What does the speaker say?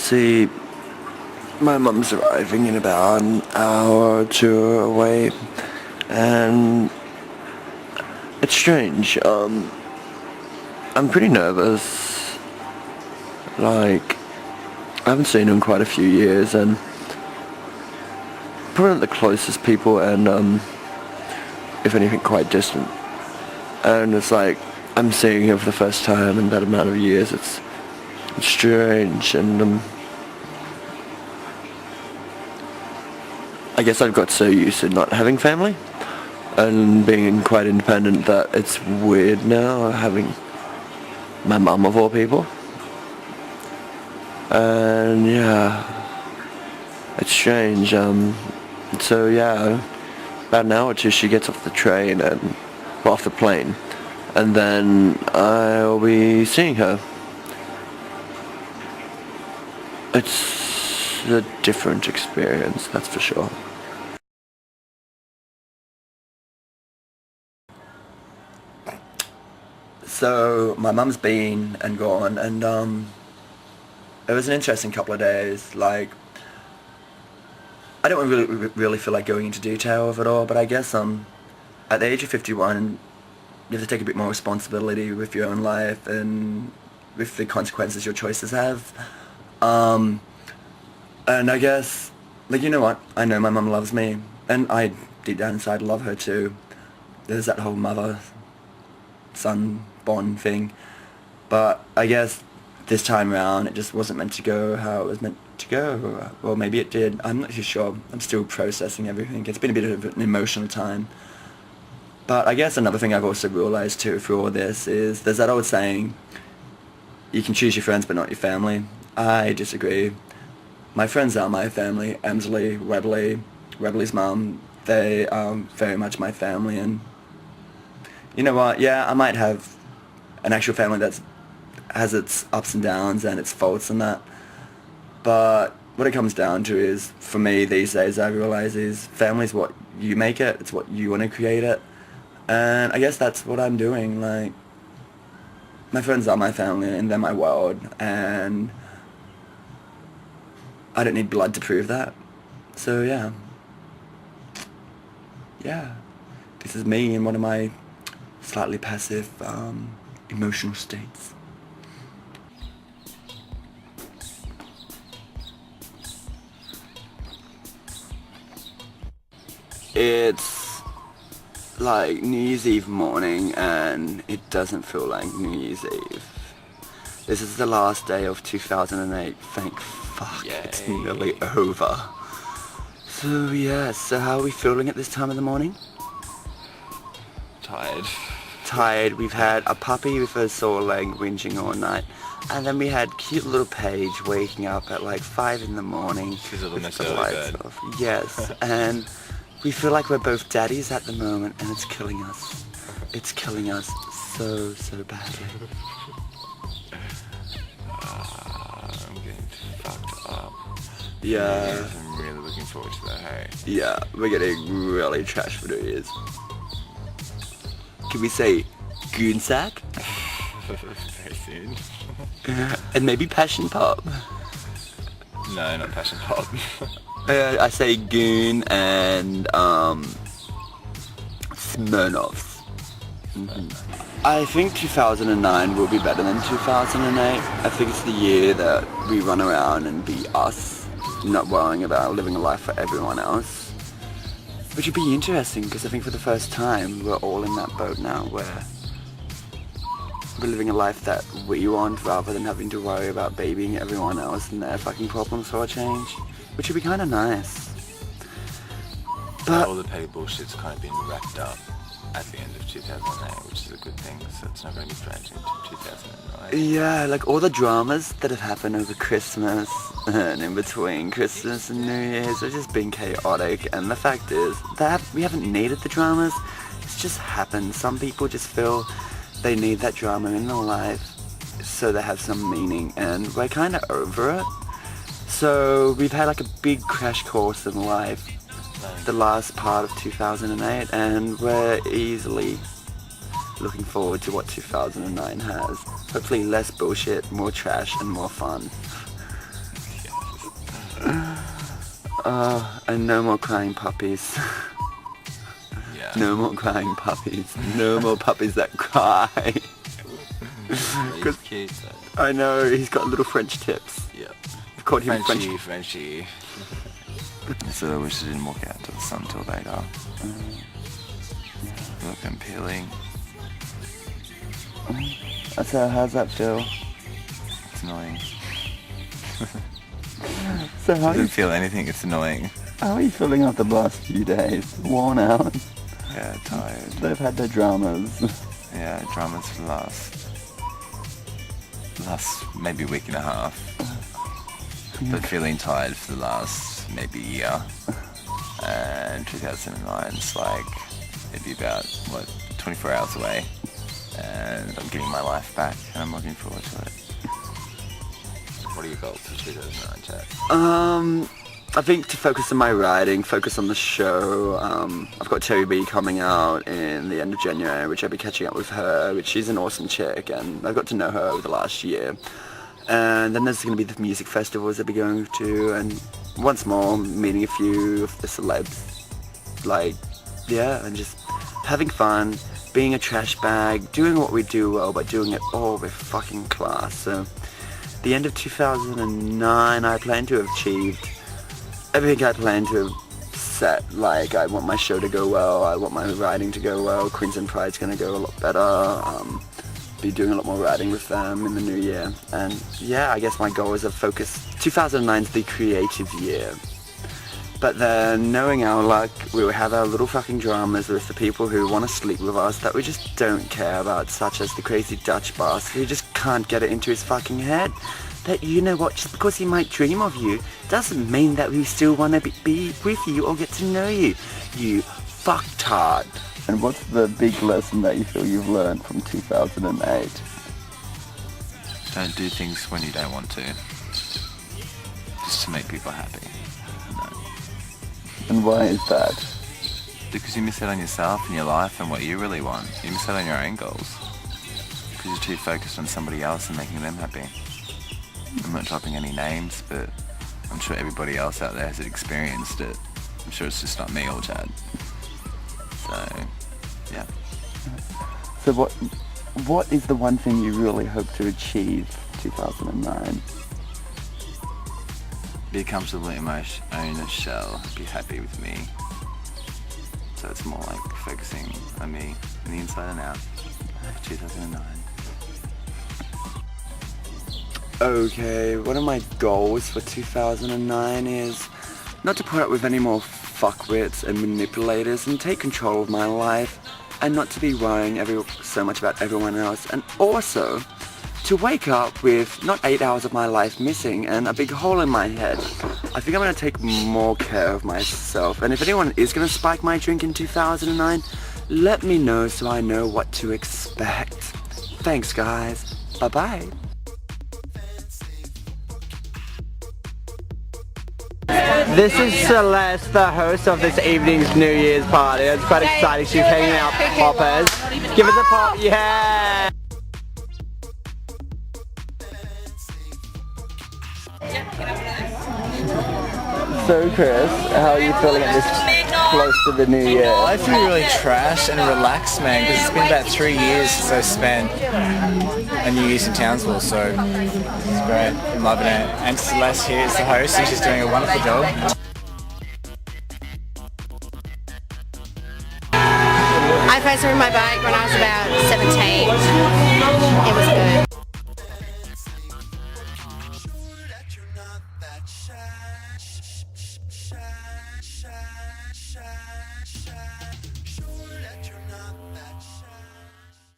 See, my mum's arriving in about an hour or two away, and it's strange. I'm pretty nervous. Like, I haven't seen her in quite a few years, and probably not the closest people, and if anything, quite distant. And it's like I'm seeing her for the first time in that amount of years. It's strange, and I guess I've got so used to not having family and being quite independent that it's weird now having my mum of all people. And yeah, it's strange. So yeah, about an hour or two she gets off the train and off the plane, and then I'll be seeing her. It's a different experience, that's for sure. So my mum's been and gone, and it was an interesting couple of days. Like, I don't really feel like going into detail of it all, but I guess at the age of 51, you have to take a bit more responsibility with your own life and with the consequences your choices have. And I guess, like, you know what? I know my mum loves me, and I deep down inside love her too. There's that whole mother-son bond thing. But I guess this time around it just wasn't meant to go how it was meant to go. Well, maybe it did. I'm not too sure. I'm still processing everything. It's been a bit of an emotional time. But I guess another thing I've also realised too through all this is there's that old saying, you can choose your friends but not your family. I disagree. My friends are my family. Emsley, Webley's mum, they are very much my family, and you know what, yeah, I might have an actual family that has its ups and downs and its faults and that, but what it comes down to is, for me these days, I realise is family's what you make it, it's what you want to create it, and I guess that's what I'm doing. Like, my friends are my family and they're my world, and I don't need blood to prove that. So yeah, this is me in one of my slightly passive emotional states. It's like New Year's Eve morning and it doesn't feel like New Year's Eve. This is the last day of 2008, thank fuck. Yay. It's nearly over. So yeah, so how are we feeling at this time of the morning? Tired. We've had a puppy with a sore leg whinging all night, and then we had cute little Paige waking up at like 5 in the morning with the lights off. Yes, and we feel like we're both daddies at the moment, and it's killing us. It's killing us so badly. I'm getting fucked up. Yeah. I'm really looking forward to that, hey? Yeah, we're getting really trash for New Year's. Can we say goon sack? Very soon. And maybe passion pop. No, not passion pop. I say goon and Smirnoffs. Mm-hmm. I think 2009 will be better than 2008. I think it's the year that we run around and be us, not worrying about living a life for everyone else. Which would be interesting, because I think for the first time we're all in that boat now, where we're living a life that we want rather than having to worry about babying everyone else and their fucking problems for a change. Which would be kind of nice. But all the petty bullshit's kind of been wrapped up at the end of 2008, which is a good thing, so it's not going to be dragged into 2009. Yeah, like all the dramas that have happened over Christmas and in between Christmas and New Year's have just been chaotic, and the fact is that we haven't needed the dramas, it's just happened. Some people just feel they need that drama in their life so they have some meaning, and we're kind of over it. So we've had like a big crash course in life the last part of 2008, and we're easily looking forward to what 2009 has. Hopefully less bullshit, more trash, and more fun. And no more crying puppies. Yeah. No more crying puppies. No more puppies that cry. He's cute, so. I know, he's got little French tips. Yep. I've called him Frenchie. So I wish I didn't walk out to the sun till later. Look, I'm peeling. So how's that feel? It's annoying. So how I didn't feel anything, it's annoying. are you feeling after the last few days? Worn out? Yeah, tired. They've had their dramas. Yeah, dramas for the last maybe week and a half. But feeling tired for the last maybe year. And 2009's like, it'd be about, 24 hours away. And I'm getting my life back and I'm looking forward to it. What are your goals for 2009, Chad? I think to focus on my writing, focus on the show. I've got Terry B coming out in the end of January, which I'll be catching up with her, which she's an awesome chick, and I've got to know her over the last year. And then there's going to be the music festivals I'll be going to, and once more, meeting a few of the celebs. Like, yeah, and just having fun, being a trash bag, doing what we do well, but doing it all with fucking class. So, the end of 2009, I plan to have achieved everything I plan to have set. Like, I want my show to go well, I want my writing to go well, Queens and Pride's going to go a lot better, be doing a lot more writing with them in the new year. And yeah, I guess my goal is to focus. 2009's the creative year. But then, knowing our luck, we will have our little fucking dramas with the people who want to sleep with us that we just don't care about, such as the crazy Dutch boss who just can't get it into his fucking head that, you know what, just because he might dream of you doesn't mean that we still want to be with you or get to know you, you fucktard. And what's the big lesson that you feel you've learned from 2008? Don't do things when you don't want to. Just to make people happy. No. And why is that? Because you miss out on yourself and your life and what you really want. You miss out on your own goals. Because you're too focused on somebody else and making them happy. I'm not dropping any names, but I'm sure everybody else out there has experienced it. I'm sure it's just not me or Chad. So, yeah. So what is the one thing you really hope to achieve 2009? Be comfortable in my own shell. Be happy with me. So it's more like focusing on me, on the inside and out. 2009. Okay, one of my goals for 2009 is not to put up with any more fuckwits and manipulators and take control of my life and not to be worrying so much about everyone else, and also to wake up with not 8 hours of my life missing and a big hole in my head. I think I'm going to take more care of myself, and if anyone is going to spike my drink in 2009, let me know so I know what to expect. Thanks guys, bye bye. This is Celeste, the host of this evening's New Year's party. It's quite exciting. She's hanging out poppers. Give us a pop, yeah! So Chris, how are you feeling at this close to the New Year? I feel really trash and relaxed, man, because it's been about 3 years since I spent a New Year's in Townsville, so it's great. I'm loving it. And Celeste here is the host, and she's doing a wonderful job. I first rode my bike when I was about 17. It was good.